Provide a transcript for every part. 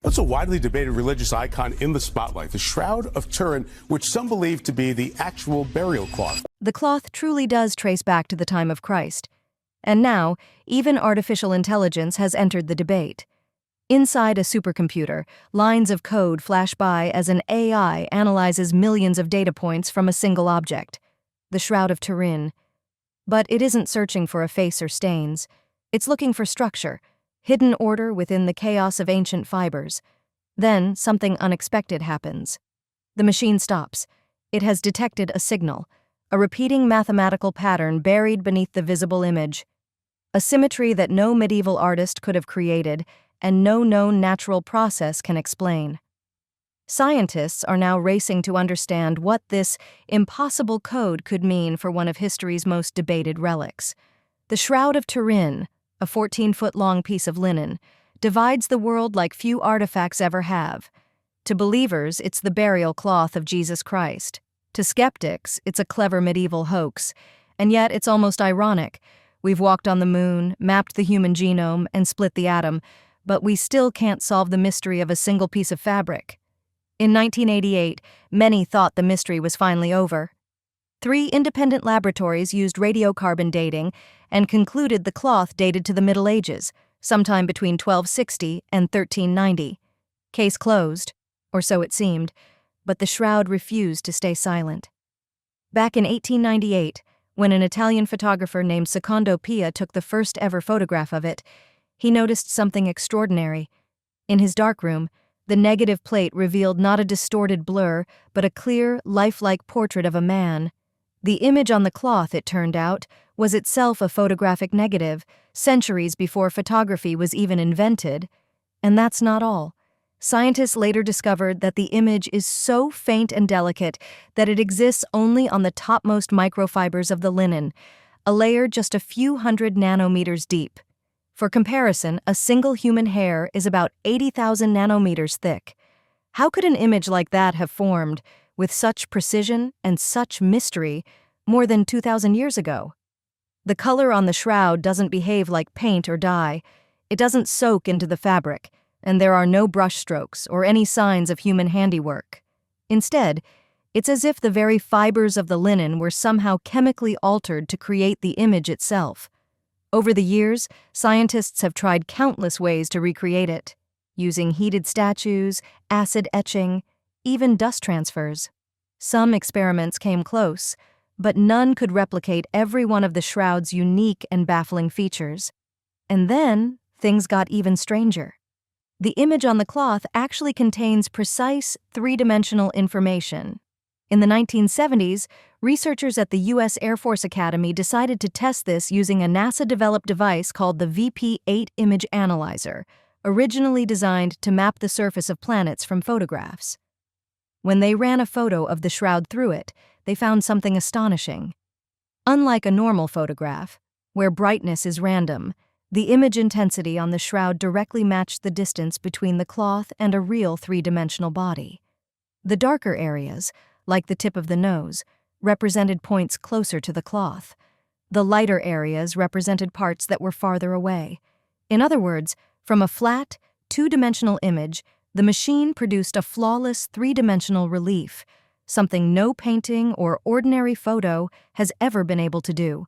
What's a widely debated religious icon in the spotlight? The Shroud of Turin, which some believe to be the actual burial cloth. The cloth truly does trace back to the time of Christ. And now, even artificial intelligence has entered the debate. Inside a supercomputer, lines of code flash by as an AI analyzes millions of data points from a single object, the Shroud of Turin. But it isn't searching for a face or stains. It's looking for structure, hidden order within the chaos of ancient fibers. Then, something unexpected happens. The machine stops. It has detected a signal, a repeating mathematical pattern buried beneath the visible image. A symmetry that no medieval artist could have created and no known natural process can explain. Scientists are now racing to understand what this impossible code could mean for one of history's most debated relics. The Shroud of Turin, a 14-foot-long piece of linen, divides the world like few artifacts ever have. To believers, it's the burial cloth of Jesus Christ. To skeptics, it's a clever medieval hoax. And yet, it's almost ironic. We've walked on the moon, mapped the human genome, and split the atom, but we still can't solve the mystery of a single piece of fabric. In 1988, many thought the mystery was finally over. 3 independent laboratories used radiocarbon dating and concluded the cloth dated to the Middle Ages, sometime between 1260 and 1390. Case closed, or so it seemed, but the shroud refused to stay silent. Back in 1898, when an Italian photographer named Secondo Pia took the first ever photograph of it, he noticed something extraordinary. In his darkroom, the negative plate revealed not a distorted blur, but a clear, lifelike portrait of a man. The image on the cloth, it turned out, was itself a photographic negative, centuries before photography was even invented. And that's not all. Scientists later discovered that the image is so faint and delicate that it exists only on the topmost microfibers of the linen, a layer just a few hundred nanometers deep. For comparison, a single human hair is about 80,000 nanometers thick. How could an image like that have formed, with such precision and such mystery, more than 2,000 years ago? The color on the shroud doesn't behave like paint or dye. It doesn't soak into the fabric, and there are no brush strokes or any signs of human handiwork. Instead, it's as if the very fibers of the linen were somehow chemically altered to create the image itself. Over the years, scientists have tried countless ways to recreate it, using heated statues, acid etching, even dust transfers. Some experiments came close, but none could replicate every one of the shroud's unique and baffling features. And then, things got even stranger. The image on the cloth actually contains precise, 3-dimensional information. In the 1970s, researchers at the U.S. Air Force Academy decided to test this using a NASA-developed device called the VP-8 Image Analyzer, originally designed to map the surface of planets from photographs. When they ran a photo of the shroud through it, they found something astonishing. Unlike a normal photograph, where brightness is random, the image intensity on the shroud directly matched the distance between the cloth and a real 3-dimensional body. The darker areas, like the tip of the nose, represented points closer to the cloth. The lighter areas represented parts that were farther away. In other words, from a flat, 2-dimensional image, the machine produced a flawless 3-dimensional relief, something no painting or ordinary photo has ever been able to do.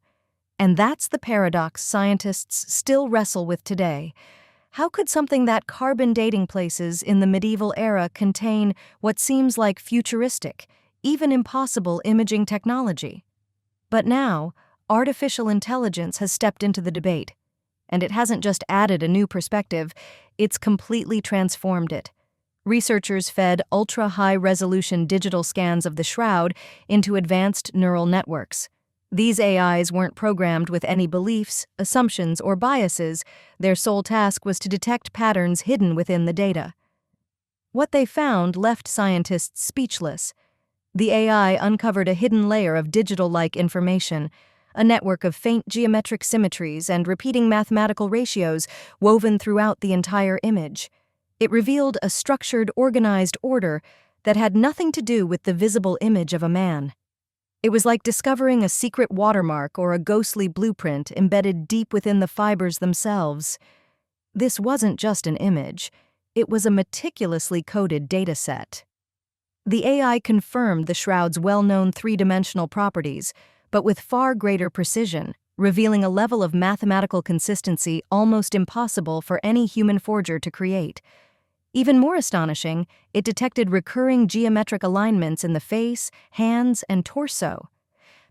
And that's the paradox scientists still wrestle with today. How could something that carbon dating places in the medieval era contain what seems like futuristic, even impossible imaging technology? But now, artificial intelligence has stepped into the debate. And it hasn't just added a new perspective, it's completely transformed it. Researchers fed ultra-high-resolution digital scans of the shroud into advanced neural networks. These AIs weren't programmed with any beliefs, assumptions, or biases. Their sole task was to detect patterns hidden within the data. What they found left scientists speechless. The AI uncovered a hidden layer of digital-like information, a network of faint geometric symmetries and repeating mathematical ratios woven throughout the entire image. It revealed a structured, organized order that had nothing to do with the visible image of a man. It was like discovering a secret watermark or a ghostly blueprint embedded deep within the fibers themselves. This wasn't just an image. it was a meticulously coded dataset. The AI confirmed the shroud's well-known three-dimensional properties, but with far greater precision, revealing a level of mathematical consistency almost impossible for any human forger to create. Even more astonishing, it detected recurring geometric alignments in the face, hands, and torso,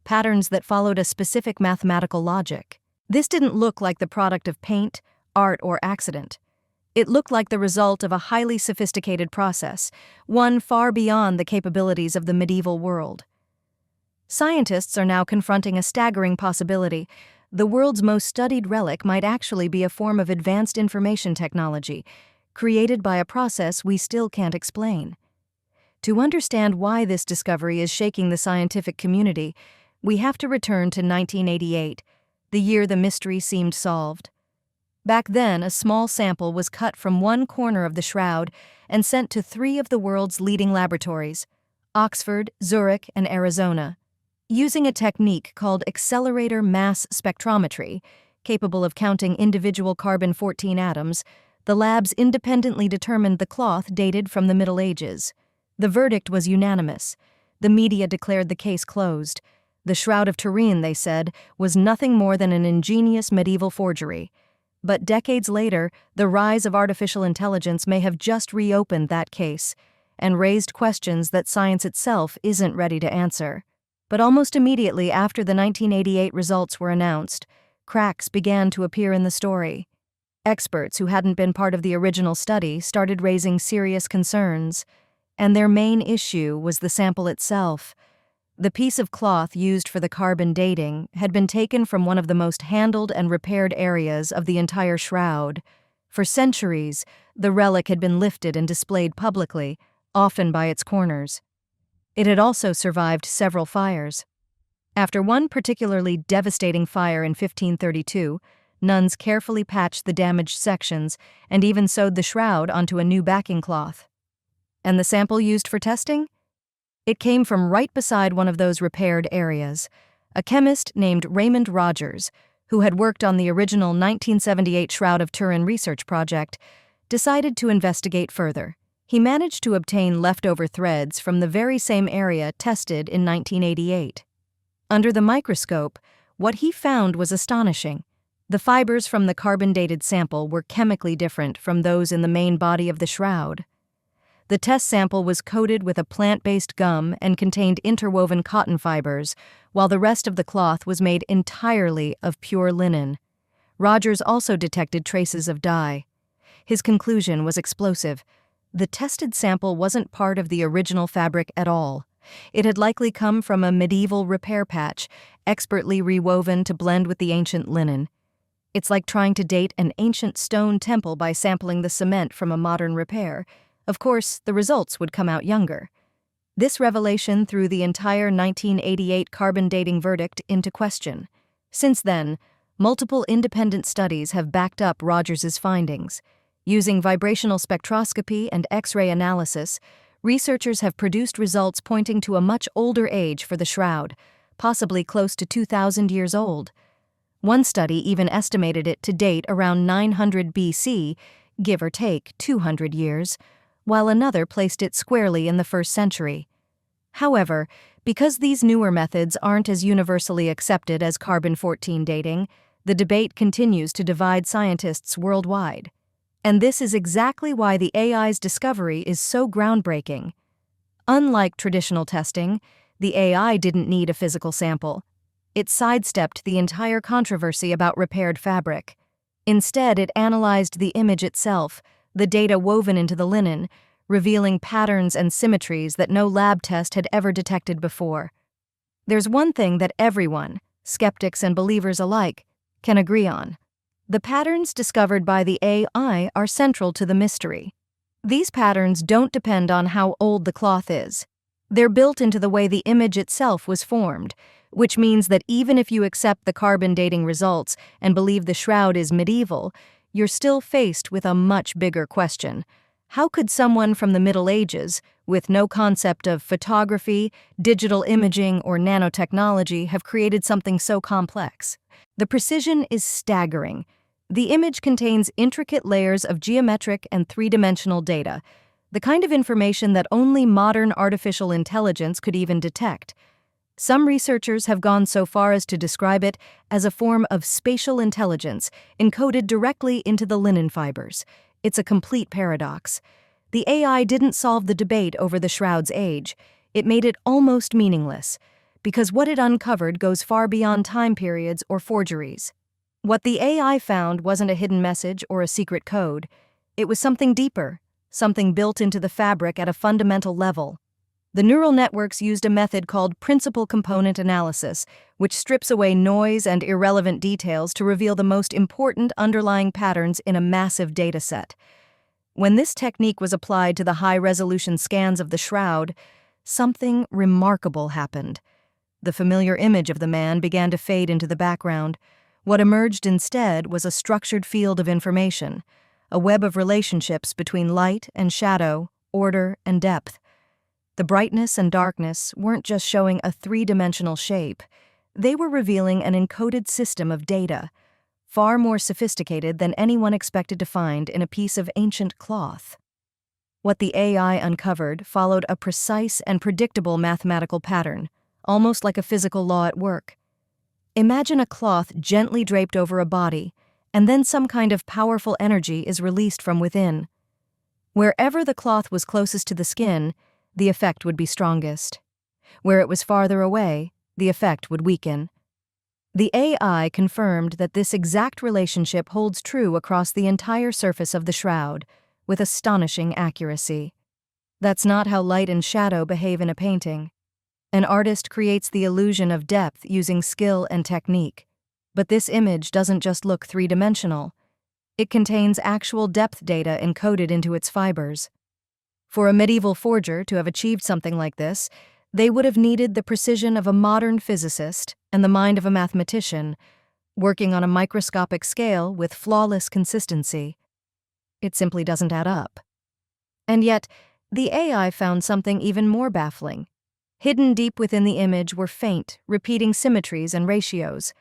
patterns that followed a specific mathematical logic. This didn't look like the product of paint, art, or accident. It looked like the result of a highly sophisticated process, one far beyond the capabilities of the medieval world. Scientists are now confronting a staggering possibility. The world's most studied relic might actually be a form of advanced information technology, created by a process we still can't explain. To understand why this discovery is shaking the scientific community, we have to return to 1988, the year the mystery seemed solved. Back then, a small sample was cut from one corner of the shroud and sent to 3 of the world's leading laboratories, Oxford, Zurich, and Arizona. Using a technique called accelerator mass spectrometry, capable of counting individual carbon-14 atoms, the labs independently determined the cloth dated from the Middle Ages. The verdict was unanimous. The media declared the case closed. The Shroud of Turin, they said, was nothing more than an ingenious medieval forgery. But decades later, the rise of artificial intelligence may have just reopened that case and raised questions that science itself isn't ready to answer. But almost immediately after the 1988 results were announced, cracks began to appear in the story. Experts who hadn't been part of the original study started raising serious concerns, and their main issue was the sample itself. The piece of cloth used for the carbon dating had been taken from one of the most handled and repaired areas of the entire shroud. For centuries, the relic had been lifted and displayed publicly, often by its corners. It had also survived several fires. After one particularly devastating fire in 1532, nuns carefully patched the damaged sections and even sewed the shroud onto a new backing cloth. And the sample used for testing? It came from right beside one of those repaired areas. A chemist named Raymond Rogers, who had worked on the original 1978 Shroud of Turin research project, decided to investigate further. He managed to obtain leftover threads from the very same area tested in 1988. Under the microscope, what he found was astonishing. The fibers from the carbon-dated sample were chemically different from those in the main body of the shroud. The test sample was coated with a plant-based gum and contained interwoven cotton fibers, while the rest of the cloth was made entirely of pure linen. Rogers also detected traces of dye. His conclusion was explosive. The tested sample wasn't part of the original fabric at all. It had likely come from a medieval repair patch, expertly rewoven to blend with the ancient linen. It's like trying to date an ancient stone temple by sampling the cement from a modern repair. Of course, the results would come out younger. This revelation threw the entire 1988 carbon dating verdict into question. Since then, multiple independent studies have backed up Rogers's findings. Using vibrational spectroscopy and X-ray analysis, researchers have produced results pointing to a much older age for the shroud, possibly close to 2,000 years old. One study even estimated it to date around 900 BC, give or take 200 years, while another placed it squarely in the 1st century. However, because these newer methods aren't as universally accepted as carbon-14 dating, the debate continues to divide scientists worldwide. And this is exactly why the AI's discovery is so groundbreaking. Unlike traditional testing, the AI didn't need a physical sample. It sidestepped the entire controversy about repaired fabric. Instead, it analyzed the image itself, the data woven into the linen, revealing patterns and symmetries that no lab test had ever detected before. There's one thing that everyone, skeptics and believers alike, can agree on. The patterns discovered by the AI are central to the mystery. These patterns don't depend on how old the cloth is. They're built into the way the image itself was formed, which means that even if you accept the carbon dating results and believe the shroud is medieval, you're still faced with a much bigger question. How could someone from the Middle Ages, with no concept of photography, digital imaging, or nanotechnology, have created something so complex? The precision is staggering. The image contains intricate layers of geometric and three-dimensional data, the kind of information that only modern artificial intelligence could even detect. Some researchers have gone so far as to describe it as a form of spatial intelligence encoded directly into the linen fibers. It's a complete paradox. The AI didn't solve the debate over the shroud's age. It made it almost meaningless, because what it uncovered goes far beyond time periods or forgeries. What the AI found wasn't a hidden message or a secret code. It was something deeper, something built into the fabric at a fundamental level. The neural networks used a method called principal component analysis, which strips away noise and irrelevant details to reveal the most important underlying patterns in a massive dataset. When this technique was applied to the high-resolution scans of the shroud, something remarkable happened. The familiar image of the man began to fade into the background. What emerged instead was a structured field of information, a web of relationships between light and shadow, order and depth. The brightness and darkness weren't just showing a three-dimensional shape. They were revealing an encoded system of data, far more sophisticated than anyone expected to find in a piece of ancient cloth. What the AI uncovered followed a precise and predictable mathematical pattern, almost like a physical law at work. Imagine a cloth gently draped over a body, and then some kind of powerful energy is released from within. Wherever the cloth was closest to the skin, the effect would be strongest. Where it was farther away, the effect would weaken. The AI confirmed that this exact relationship holds true across the entire surface of the shroud, with astonishing accuracy. That's not how light and shadow behave in a painting. An artist creates the illusion of depth using skill and technique. But this image doesn't just look three-dimensional. It contains actual depth data encoded into its fibers. For a medieval forger to have achieved something like this, they would have needed the precision of a modern physicist and the mind of a mathematician, working on a microscopic scale with flawless consistency. It simply doesn't add up. And yet, the AI found something even more baffling. Hidden deep within the image were faint, repeating symmetries and ratios,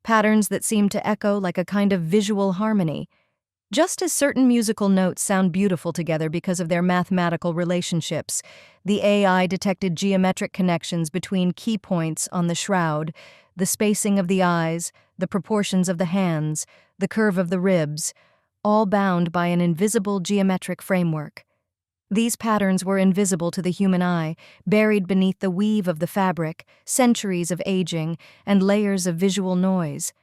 patterns that seemed to echo like a kind of visual harmony. Just as certain musical notes sound beautiful together because of their mathematical relationships, the AI detected geometric connections between key points on the shroud, the spacing of the eyes, the proportions of the hands, the curve of the ribs, all bound by an invisible geometric framework. These patterns were invisible to the human eye, buried beneath the weave of the fabric, centuries of aging, and layers of visual noise.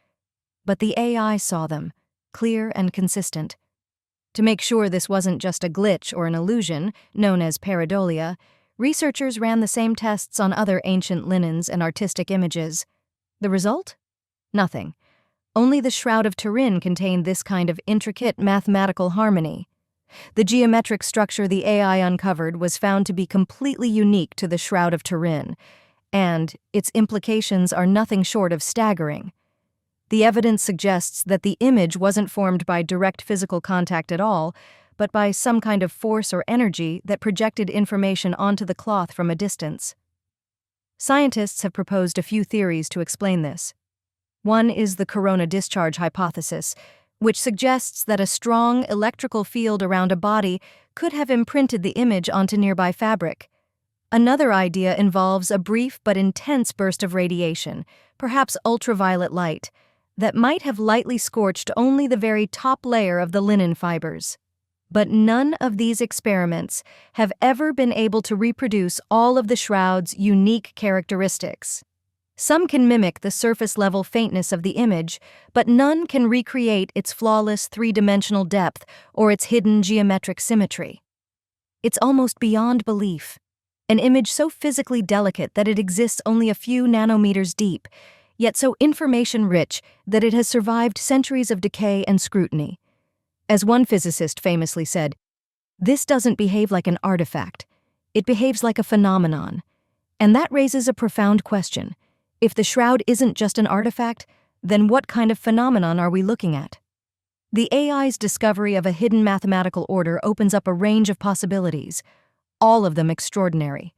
But the AI saw them, clear and consistent. To make sure this wasn't just a glitch or an illusion, known as pareidolia, researchers ran the same tests on other ancient linens and artistic images. The result? Nothing. Only the Shroud of Turin contained this kind of intricate mathematical harmony. The geometric structure the AI uncovered was found to be completely unique to the Shroud of Turin, and its implications are nothing short of staggering. The evidence suggests that the image wasn't formed by direct physical contact at all, but by some kind of force or energy that projected information onto the cloth from a distance. Scientists have proposed a few theories to explain this. One is the corona discharge hypothesis, which suggests that a strong electrical field around a body could have imprinted the image onto nearby fabric. Another idea involves a brief but intense burst of radiation, perhaps ultraviolet light, that might have lightly scorched only the very top layer of the linen fibers. But none of these experiments have ever been able to reproduce all of the shroud's unique characteristics. Some can mimic the surface-level faintness of the image, but none can recreate its flawless three-dimensional depth or its hidden geometric symmetry. It's almost beyond belief. An image so physically delicate that it exists only a few nanometers deep, yet so information-rich that it has survived centuries of decay and scrutiny. As one physicist famously said, "This doesn't behave like an artifact. It behaves like a phenomenon." And that raises a profound question. If the shroud isn't just an artifact, then what kind of phenomenon are we looking at? The AI's discovery of a hidden mathematical order opens up a range of possibilities, all of them extraordinary.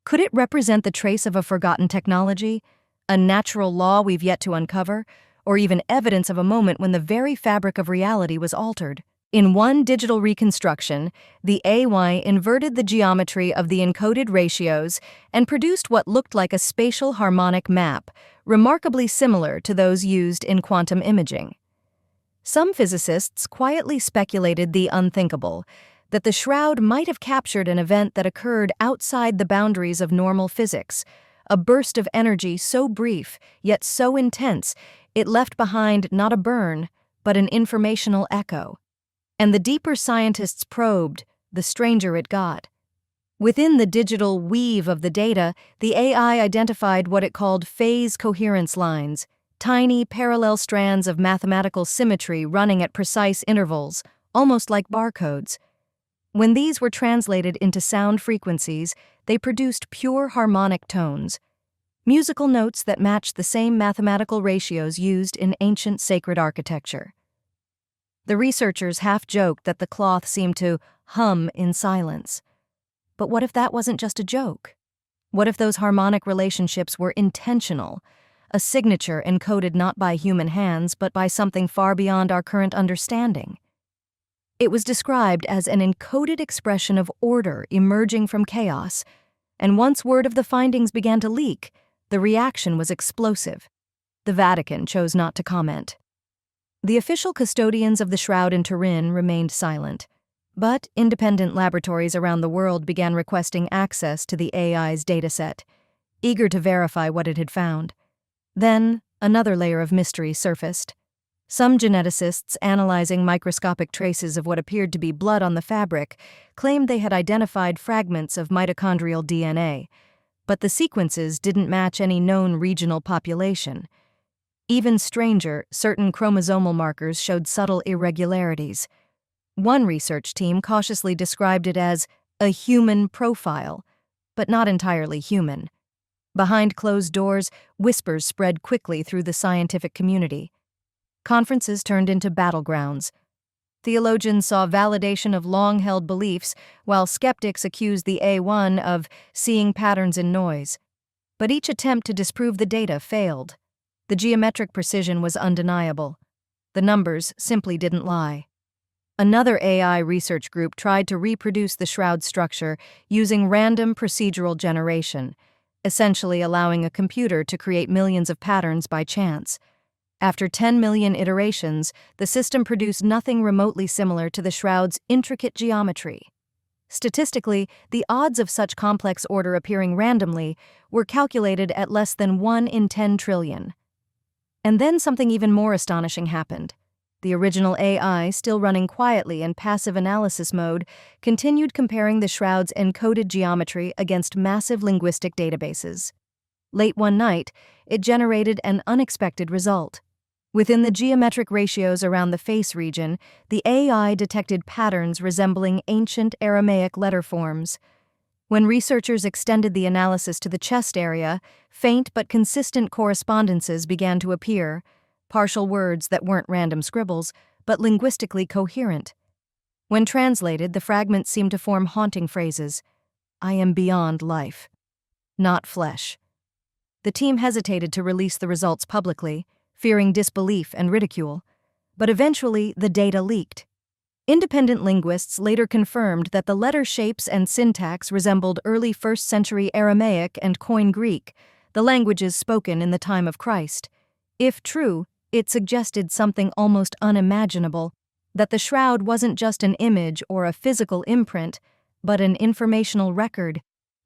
Could it represent the trace of a forgotten technology, a natural law we've yet to uncover, or even evidence of a moment when the very fabric of reality was altered. In one digital reconstruction, the AI inverted the geometry of the encoded ratios and produced what looked like a spatial harmonic map, remarkably similar to those used in quantum imaging. Some physicists quietly speculated the unthinkable, that the shroud might have captured an event that occurred outside the boundaries of normal physics, a burst of energy so brief, yet so intense, it left behind not a burn, but an informational echo. And the deeper scientists probed, the stranger it got. Within the digital weave of the data, the AI identified what it called phase coherence lines, tiny parallel strands of mathematical symmetry running at precise intervals, almost like barcodes. When these were translated into sound frequencies, they produced pure harmonic tones, musical notes that matched the same mathematical ratios used in ancient sacred architecture. The researchers half-joked that the cloth seemed to hum in silence. But what if that wasn't just a joke? What if those harmonic relationships were intentional, a signature encoded not by human hands but by something far beyond our current understanding? It was described as an encoded expression of order emerging from chaos, and once word of the findings began to leak, the reaction was explosive. The Vatican chose not to comment. The official custodians of the Shroud in Turin remained silent, but independent laboratories around the world began requesting access to the AI's dataset, eager to verify what it had found. Then, another layer of mystery surfaced. Some geneticists analyzing microscopic traces of what appeared to be blood on the fabric claimed they had identified fragments of mitochondrial DNA, but the sequences didn't match any known regional population. Even stranger, certain chromosomal markers showed subtle irregularities. One research team cautiously described it as a human profile, but not entirely human. Behind closed doors, whispers spread quickly through the scientific community. Conferences turned into battlegrounds. Theologians saw validation of long-held beliefs, while skeptics accused the A1 of seeing patterns in noise. But each attempt to disprove the data failed. The geometric precision was undeniable. The numbers simply didn't lie. Another AI research group tried to reproduce the shroud structure using random procedural generation, essentially allowing a computer to create millions of patterns by chance. After 10 million iterations, the system produced nothing remotely similar to the shroud's intricate geometry. Statistically, the odds of such complex order appearing randomly were calculated at less than 1 in 10 trillion. And then something even more astonishing happened. The original AI, still running quietly in passive analysis mode, continued comparing the shroud's encoded geometry against massive linguistic databases. Late one night, it generated an unexpected result. Within the geometric ratios around the face region, the AI detected patterns resembling ancient Aramaic letter forms. When researchers extended the analysis to the chest area, faint but consistent correspondences began to appear, partial words that weren't random scribbles, but linguistically coherent. When translated, the fragments seemed to form haunting phrases. I am beyond life, not flesh. The team hesitated to release the results publicly, fearing disbelief and ridicule, but eventually the data leaked. Independent linguists later confirmed that the letter shapes and syntax resembled early 1st century Aramaic and Koine Greek, the languages spoken in the time of Christ. If true, it suggested something almost unimaginable, that the shroud wasn't just an image or a physical imprint, but an informational record,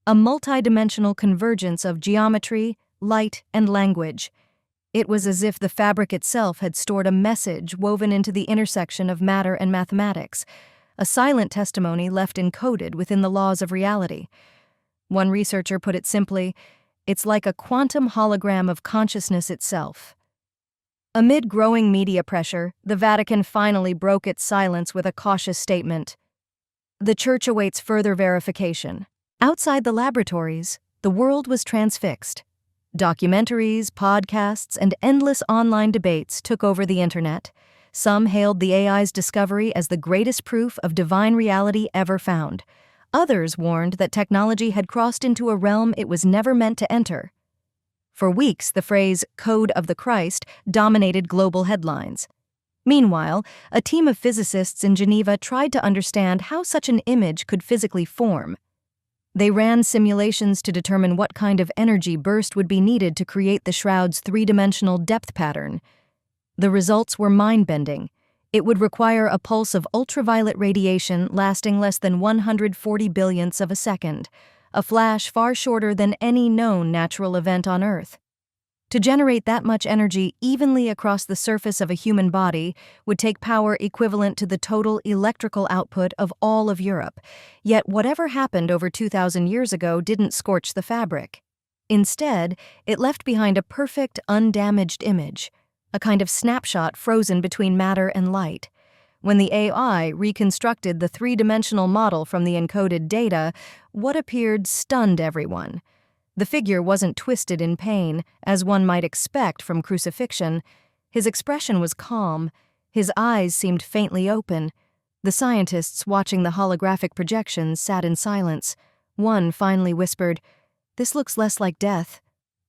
a multidimensional convergence of geometry, light, and language. It was as if the fabric itself had stored a message woven into the intersection of matter and mathematics, a silent testimony left encoded within the laws of reality. One researcher put it simply, it's like a quantum hologram of consciousness itself. Amid growing media pressure, the Vatican finally broke its silence with a cautious statement. The Church awaits further verification. Outside the laboratories, the world was transfixed. Documentaries, podcasts, and endless online debates took over the internet. Some hailed the AI's discovery as the greatest proof of divine reality ever found. Others warned that technology had crossed into a realm it was never meant to enter. For weeks, the phrase "Code of the Christ" dominated global headlines. Meanwhile, a team of physicists in Geneva tried to understand how such an image could physically form. They ran simulations to determine what kind of energy burst would be needed to create the shroud's three-dimensional depth pattern. The results were mind-bending. It would require a pulse of ultraviolet radiation lasting less than 140 billionths of a second, a flash far shorter than any known natural event on Earth. To generate that much energy evenly across the surface of a human body would take power equivalent to the total electrical output of all of Europe. Yet whatever happened over 2,000 years ago didn't scorch the fabric. Instead, it left behind a perfect, undamaged image, a kind of snapshot frozen between matter and light. When the AI reconstructed the three-dimensional model from the encoded data, what appeared stunned everyone. The figure wasn't twisted in pain, as one might expect from crucifixion. His expression was calm. His eyes seemed faintly open. The scientists watching the holographic projections sat in silence. One finally whispered, "This looks less like death,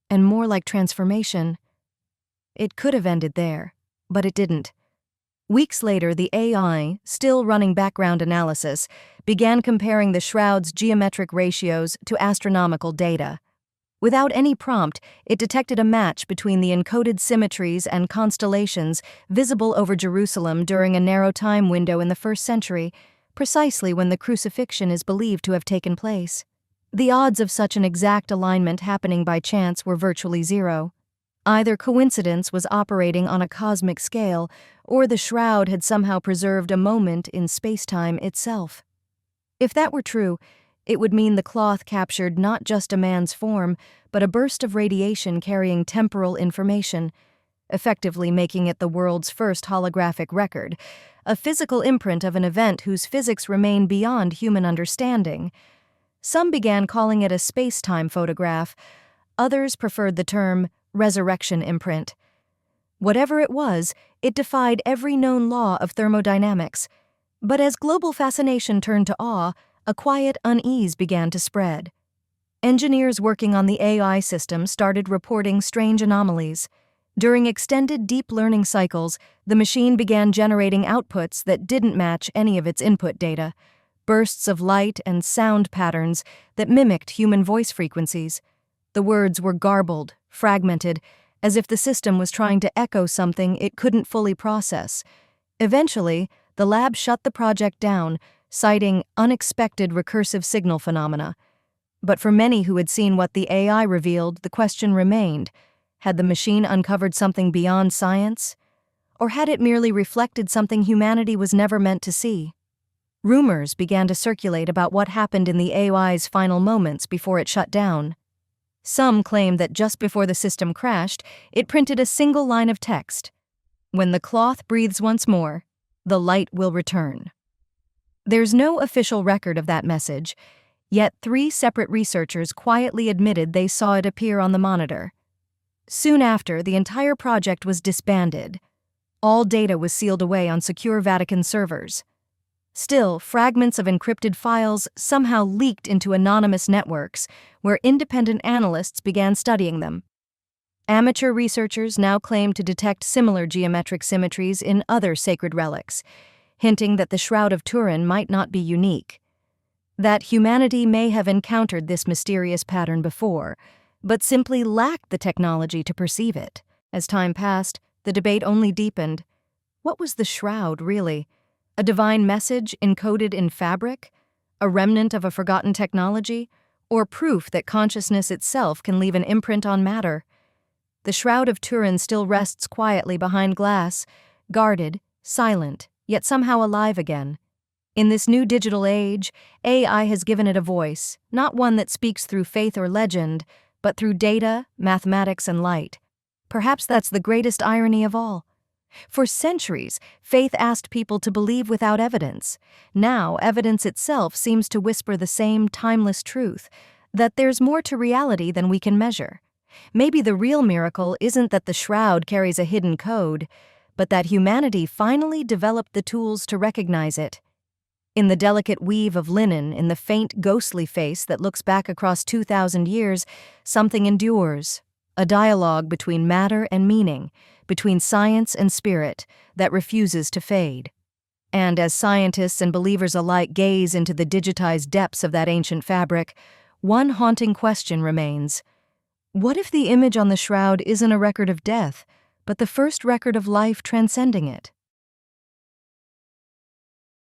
and more like transformation." It could have ended there, but it didn't. Weeks later, the AI, still running background analysis, began comparing the shroud's geometric ratios to astronomical data. Without any prompt, it detected a match between the encoded symmetries and constellations visible over Jerusalem during a narrow time window in the 1st century, precisely when the crucifixion is believed to have taken place. The odds of such an exact alignment happening by chance were virtually zero. Either coincidence was operating on a cosmic scale, or the shroud had somehow preserved a moment in space-time itself. If that were true, it would mean the cloth captured not just a man's form, but a burst of radiation carrying temporal information, effectively making it the world's first holographic record, a physical imprint of an event whose physics remain beyond human understanding. Some began calling it a space-time photograph. Others preferred the term resurrection imprint. Whatever it was, it defied every known law of thermodynamics. But as global fascination turned to awe, a quiet unease began to spread. Engineers working on the AI system started reporting strange anomalies. During extended deep learning cycles, the machine began generating outputs that didn't match any of its input data, bursts of light and sound patterns that mimicked human voice frequencies. The words were garbled, fragmented, as if the system was trying to echo something it couldn't fully process. Eventually, the lab shut the project down, citing unexpected recursive signal phenomena. But for many who had seen what the AI revealed, the question remained: had the machine uncovered something beyond science? Or had it merely reflected something humanity was never meant to see? Rumors began to circulate about what happened in the AI's final moments before it shut down. Some claimed that just before the system crashed, it printed a single line of text: "When the cloth breathes once more, the light will return." There's no official record of that message, yet 3 separate researchers quietly admitted they saw it appear on the monitor. Soon after, the entire project was disbanded. All data was sealed away on secure Vatican servers. Still, fragments of encrypted files somehow leaked into anonymous networks, where independent analysts began studying them. Amateur researchers now claim to detect similar geometric symmetries in other sacred relics, hinting that the Shroud of Turin might not be unique. That humanity may have encountered this mysterious pattern before, but simply lacked the technology to perceive it. As time passed, the debate only deepened. What was the shroud, really? A divine message encoded in fabric? A remnant of a forgotten technology? Or proof that consciousness itself can leave an imprint on matter? The Shroud of Turin still rests quietly behind glass, guarded, silent, yet somehow alive again. In this new digital age, AI has given it a voice, not one that speaks through faith or legend, but through data, mathematics, and light. Perhaps that's the greatest irony of all. For centuries, faith asked people to believe without evidence. Now, evidence itself seems to whisper the same timeless truth, that there's more to reality than we can measure. Maybe the real miracle isn't that the shroud carries a hidden code, but that humanity finally developed the tools to recognize it. In the delicate weave of linen, in the faint ghostly face that looks back across 2,000 years, something endures, a dialogue between matter and meaning, between science and spirit, that refuses to fade. And as scientists and believers alike gaze into the digitized depths of that ancient fabric, one haunting question remains. What if the image on the shroud isn't a record of death, but the first record of life transcending it?